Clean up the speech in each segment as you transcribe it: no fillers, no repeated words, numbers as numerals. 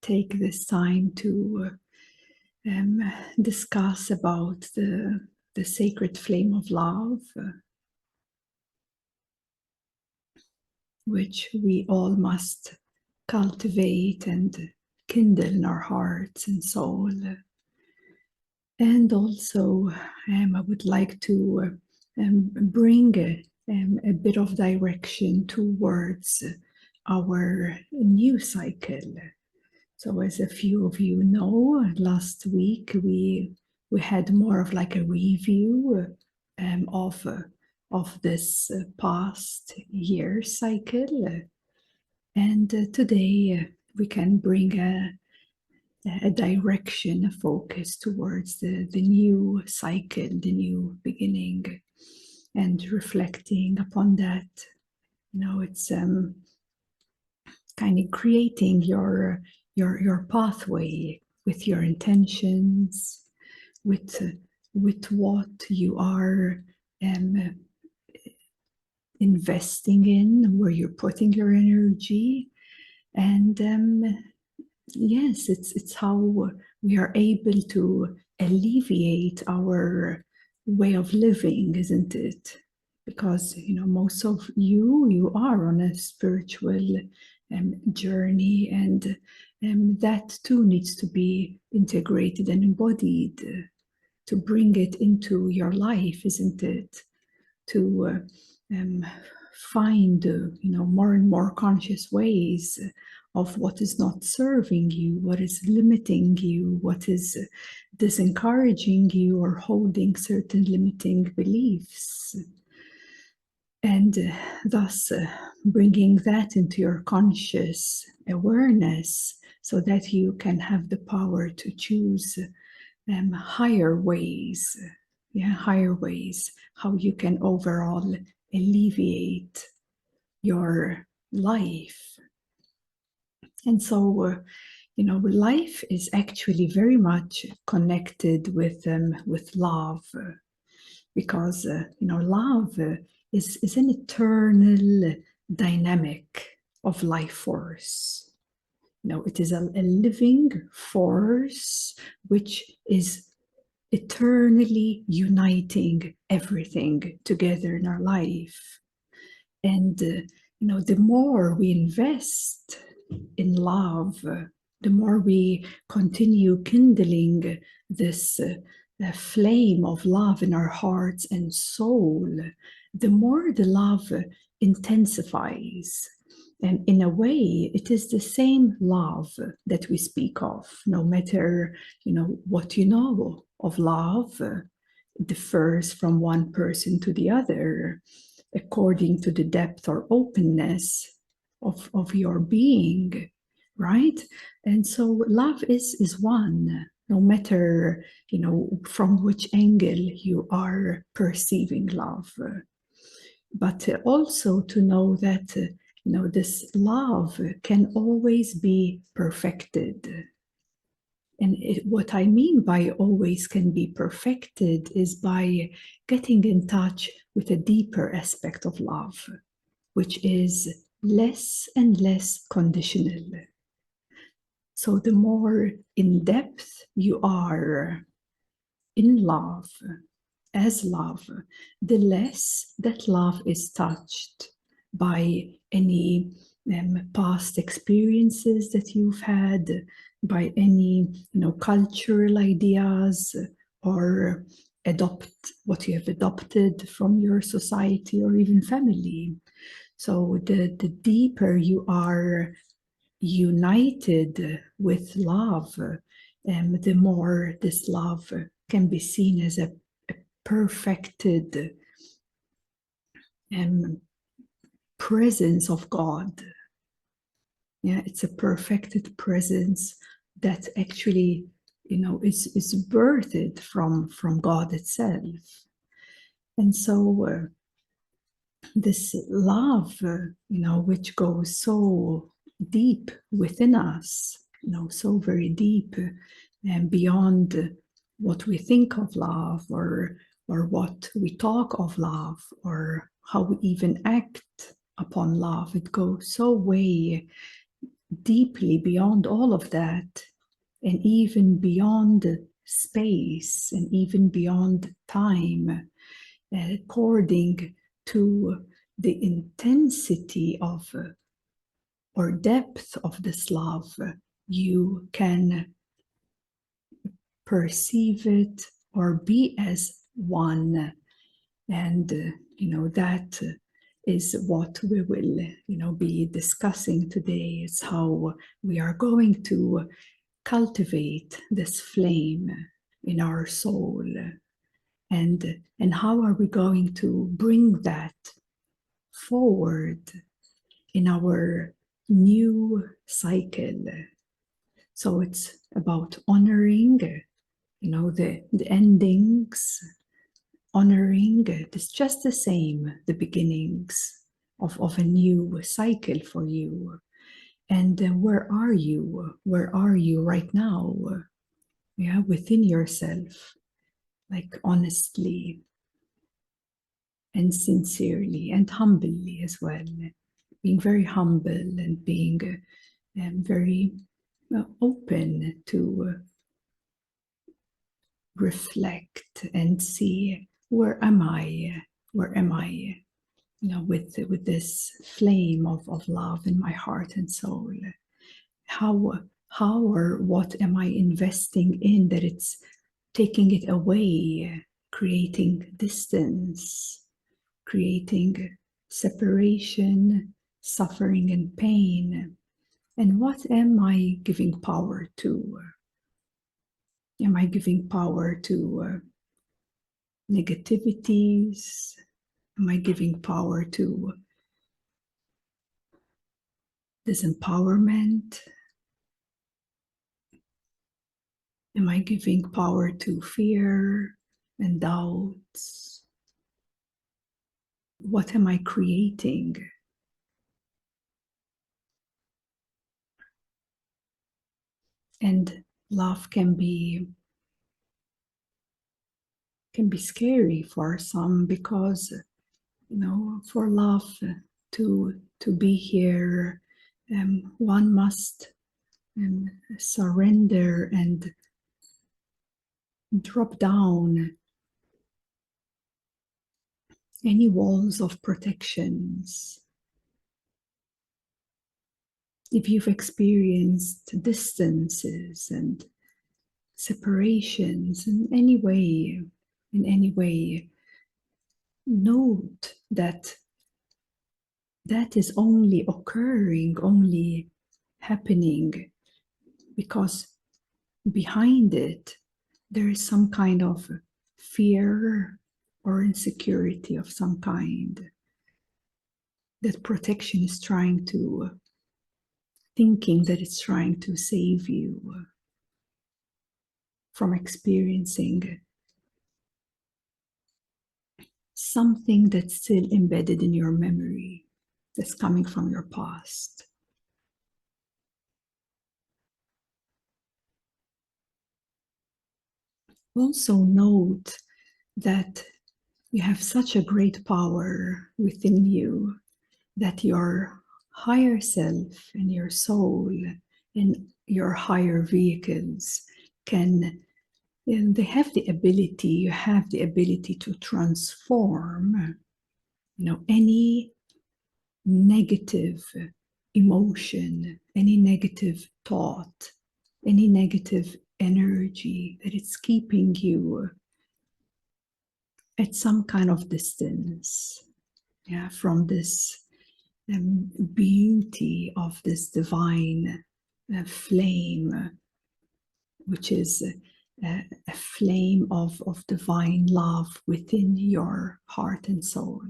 take this time to discuss about the sacred flame of love, which we all must cultivate and kindle in our hearts and soul. And also, I would like to bring a bit of direction towards our new cycle. So, as a few of you know, last week we had more of like a review of this past year cycle, and today we can bring a direction, a focus towards the new cycle, the new beginning, and reflecting upon that. It's kind of creating your pathway with your intentions, with what you are investing in, where you're putting your energy, and yes, it's how we are able to alleviate our way of living, isn't it? Because most of you are on a spiritual journey, and that too needs to be integrated and embodied to bring it into your life, isn't it? To find more and more conscious ways of what is not serving you, what is limiting you, what is disencouraging you or holding certain limiting beliefs. And thus bringing that into your conscious awareness so that you can have the power to choose higher ways, higher ways, how you can overall alleviate your life. And so, life is actually very much connected with love, because love is an eternal dynamic of life force. It is a living force which is eternally uniting everything together in our life. And the more we invest in love, the more we continue kindling this flame of love in our hearts and soul, the more the love intensifies. And in a way, it is the same love that we speak of, no matter what you know of love differs from one person to the other, according to the depth or openness of your being, right? And so love is one, no matter from which angle you are perceiving love. But also to know that this love can always be perfected. And what I mean by always can be perfected is by getting in touch with a deeper aspect of love, which is less and less conditional. So the more in depth you are in love, as love, the less that love is touched by any past experiences that you've had, by any cultural ideas, or what you have adopted from your society or even family. So the deeper you are united with love, the more this love can be seen as a perfected presence of God. Yeah, it's a perfected presence that actually, is birthed from God itself. And so this love, which goes so deep within us, so very deep, and beyond what we think of love, or what we talk of love, or how we even act upon love. It goes so way deeply beyond all of that, and even beyond space, and even beyond time, according to the intensity of or depth of this love, you can perceive it or be as one. And that is what we will be discussing today. Is how we are going to cultivate this flame in our soul, and how are we going to bring that forward in our new cycle. So it's about honoring the endings, honoring it's just the same, the beginnings of a new cycle for you. And where are you? Where are you right now? Yeah, within yourself, like honestly and sincerely and humbly as well. Being very humble and being very open to reflect and see, where am I? Where am I? With this flame of love in my heart and soul. How or what am I investing in that it's taking it away, creating distance, creating separation, suffering, and pain? And what am I giving power to? Am I giving power to negativities? Am I giving power to disempowerment? Am I giving power to fear and doubts? What am I creating? And love can be scary for some, because for love to be here, one must surrender and drop down any walls of protections. If you've experienced distances and separations in any way, note that that is only occurring, only happening because behind it there is some kind of fear or insecurity of some kind that protection is thinking that it's trying to save you from experiencing something that's still embedded in your memory, that's coming from your past. Also note that you have such a great power within you, that your higher self and your soul and your higher vehicles and they have the ability, you have the ability to transform any negative emotion, any negative thought, any negative energy that it's keeping you at some kind of distance, from this beauty of this divine flame, which is a flame of divine love within your heart and soul.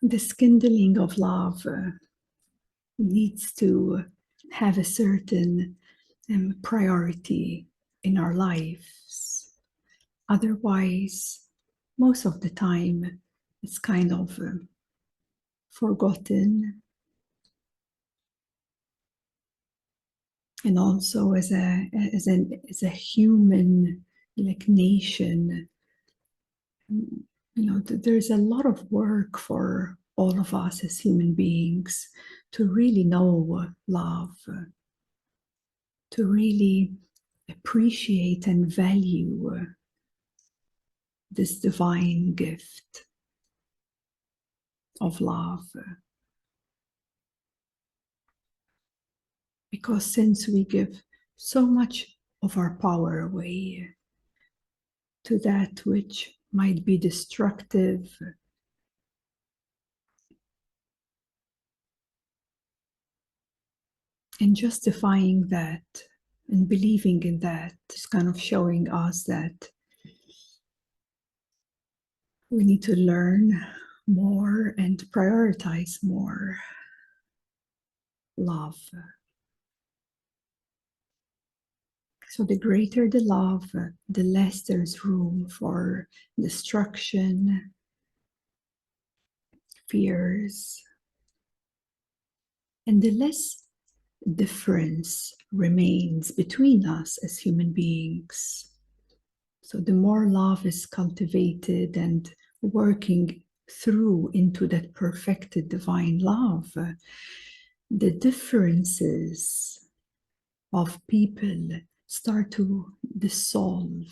This kindling of love needs to have a certain priority in our lives. Otherwise, most of the time, it's kind of forgotten. And also as a human nation, there's a lot of work for all of us as human beings to really know love, to really appreciate and value this divine gift of love. Because since we give so much of our power away to that which might be destructive, and justifying that and believing in that is kind of showing us that we need to learn more and prioritize more love. So the greater the love, the less there's room for destruction, fears, and the less difference remains between us as human beings. So the more love is cultivated and working through into that perfected divine love, the differences of people start to dissolve.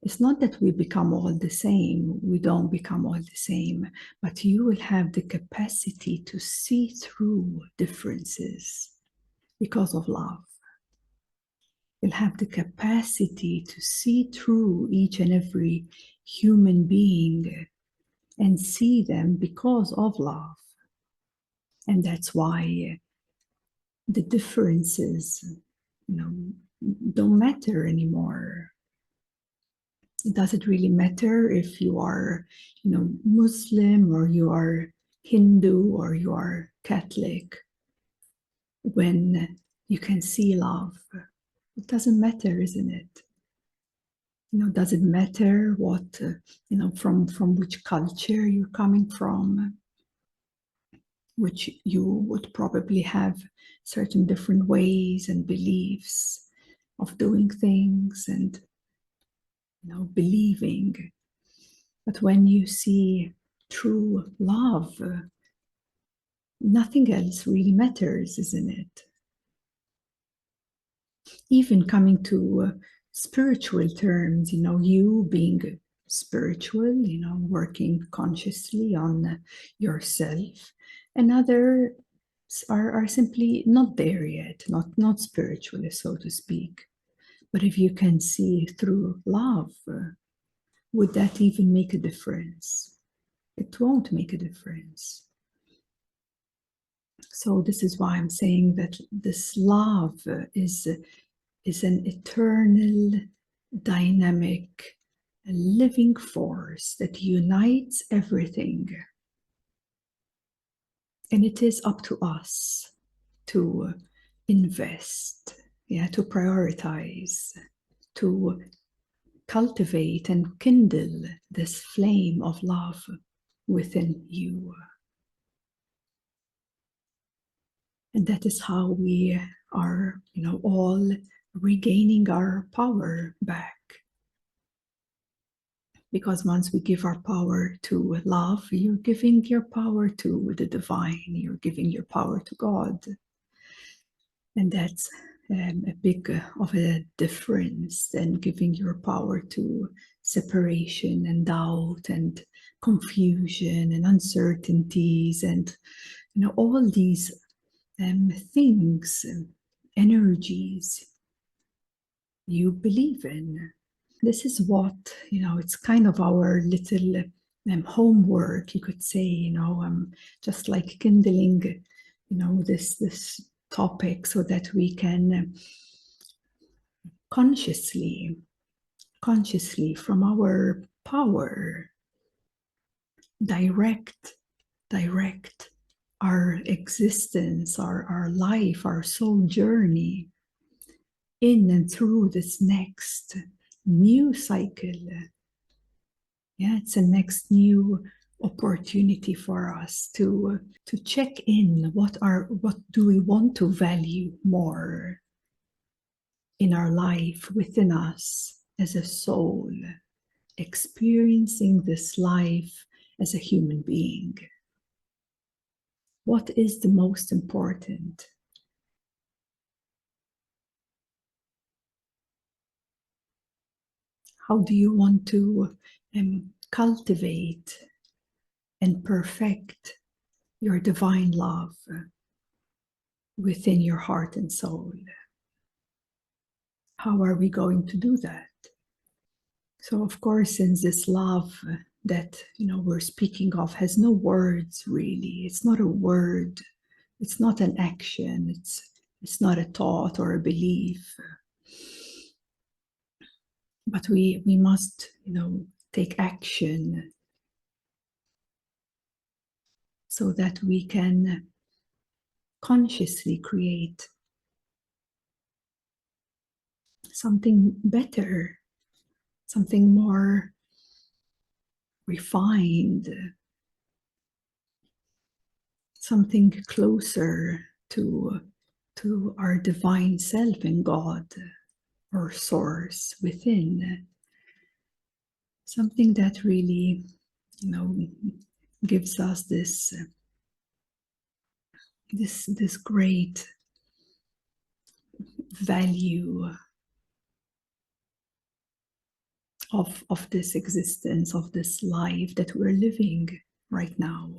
It's not that we become all the same, we don't become all the same, but you will have the capacity to see through differences because of love. You'll have the capacity to see through each and every human being and see them because of love. And that's why the differences, don't matter anymore. It doesn't really matter if you are, Muslim or you are Hindu or you are Catholic. When you can see love, it doesn't matter, isn't it? Does it matter what, from which culture you're coming from, which you would probably have certain different ways and beliefs of doing things and, believing. But when you see true love, nothing else really matters, isn't it? Even coming to spiritual terms, you being spiritual, working consciously on yourself, and others are simply not there yet, not spiritual, so to speak. But if you can see through love, would that even make a difference? It won't make a difference. So this is why I'm saying that this love is an eternal, dynamic, living force that unites everything. And it is up to us to invest, to prioritize, to cultivate and kindle this flame of love within you. And that is how we are, all regaining our power back. Because once we give our power to love, you're giving your power to the divine, you're giving your power to God. And that's a big of a difference than giving your power to separation and doubt and confusion and uncertainties and all these things, energies you believe in. This is what, it's kind of our little homework, you could say, just like kindling, this topic so that we can consciously from our power direct our existence, our life, our soul journey in and through this next new cycle. It's a next new opportunity for us to check in what do we want to value more in our life, within us as a soul, experiencing this life as a human being. What is the most important? How do you want to cultivate and perfect your divine love within your heart and soul? How are we going to do that? So, of course, since this love that we're speaking of has no words really, it's not a word, it's not an action, it's not a thought or a belief, but we must take action so that we can consciously create something better, something more refined, something closer to our divine self in God or source within, something that really gives us this great value of this existence, of this life that we're living right now.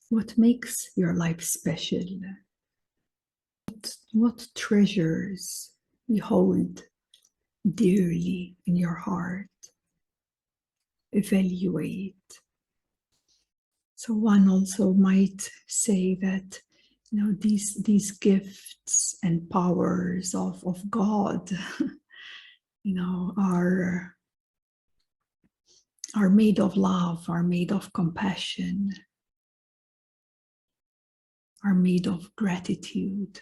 What makes your life special? What treasures you hold dearly in your heart? Evaluate. So one also might say that these gifts and powers of God are made of love, are made of compassion, are made of gratitude,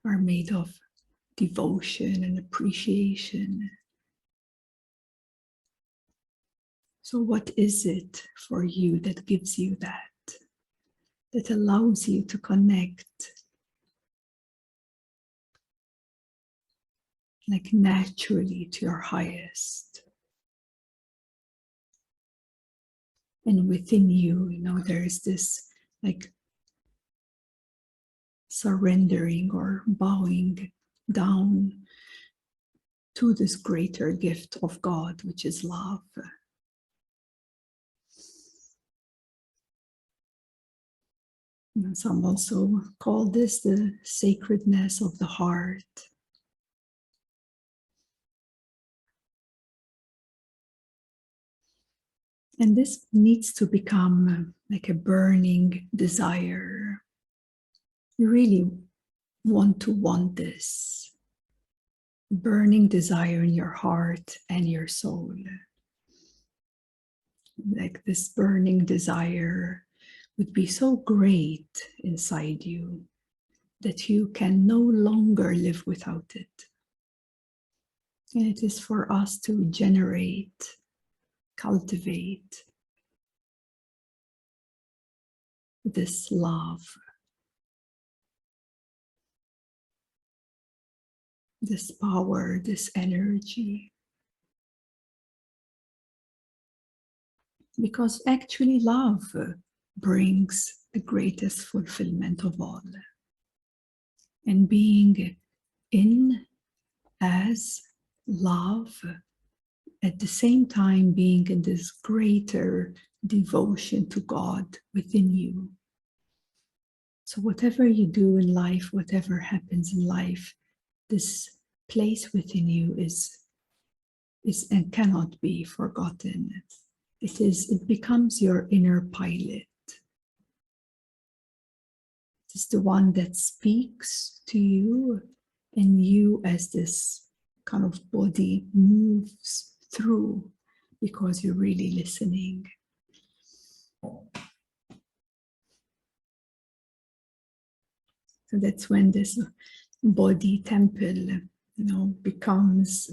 are made of devotion and appreciation. So what is it for you that gives you that allows you to connect like naturally to your highest? And within you, there is this like surrendering or bowing down to this greater gift of God, which is love. And some also call this the sacredness of the heart. And this needs to become like a burning desire. You really want this burning desire in your heart and your soul. Like this burning desire would be so great inside you that you can no longer live without it. And it is for us to generate, cultivate this love, this power, this energy. Because actually love brings the greatest fulfillment of all. And being in as love, at the same time being in this greater devotion to God within you. So whatever you do in life, whatever happens in life, this place within you is and cannot be forgotten. It becomes your inner pilot. It is the one that speaks to you, and you as this kind of body moves through because you're really listening. So that's when this body temple, becomes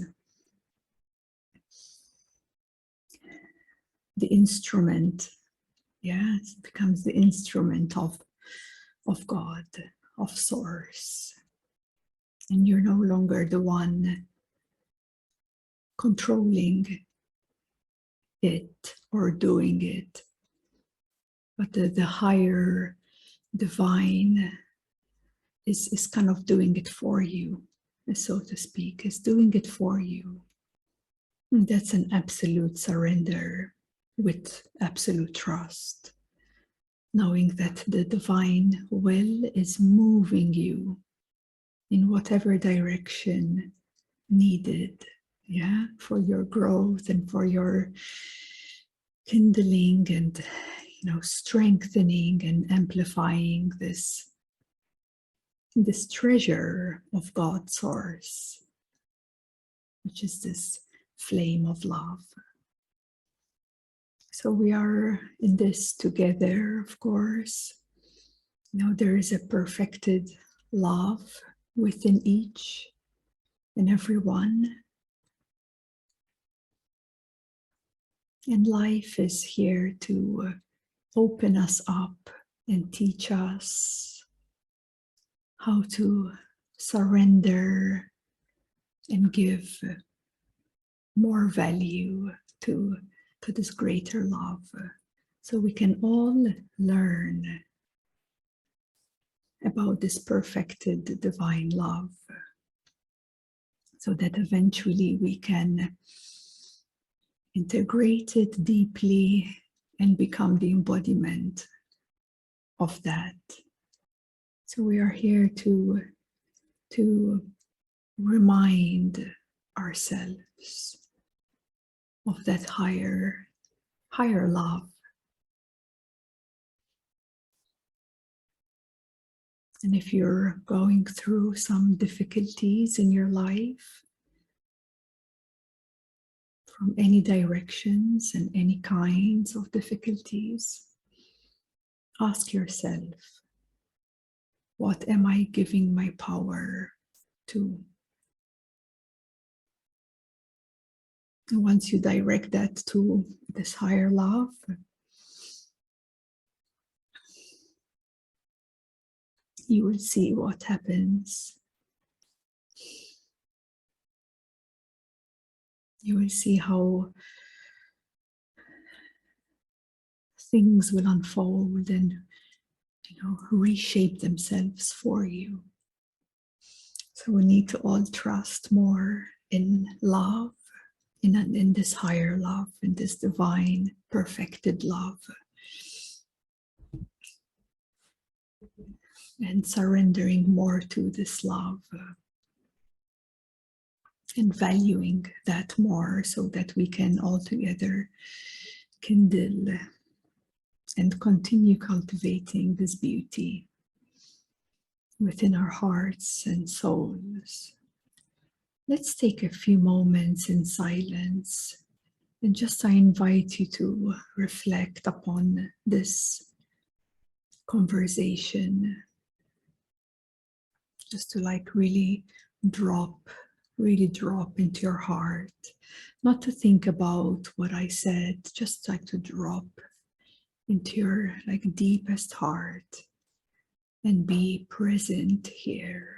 the instrument. Yeah, it becomes the instrument of God, of Source. And you're no longer the one controlling it or doing it. but the higher divine is kind of doing it for you, so to speak, is doing it for you. And that's an absolute surrender with absolute trust, knowing that the divine will is moving you in whatever direction needed, yeah, for your growth and for your kindling and, strengthening and amplifying this treasure of God's source, which is this flame of love. So we are in this together, of course. There is a perfected love within each and every one. And life is here to open us up and teach us how to surrender and give more value to this greater love. So we can all learn about this perfected divine love, so that eventually we can integrate it deeply and become the embodiment of that. So we are here to remind ourselves of that higher love. And if you're going through some difficulties in your life, from any directions and any kinds of difficulties, ask yourself, what am I giving my power to? And once you direct that to this higher love, you will see what happens. You will see how things will unfold and reshape themselves for you. So we need to all trust more in love, in this higher love, in this divine, perfected love. And surrendering more to this love and valuing that more, so that we can all together kindle and continue cultivating this beauty within our hearts and souls. Let's take a few moments in silence, and just I invite you to reflect upon this conversation, just to really drop into your heart, not to think about what I said, just to drop into your deepest heart and be present here.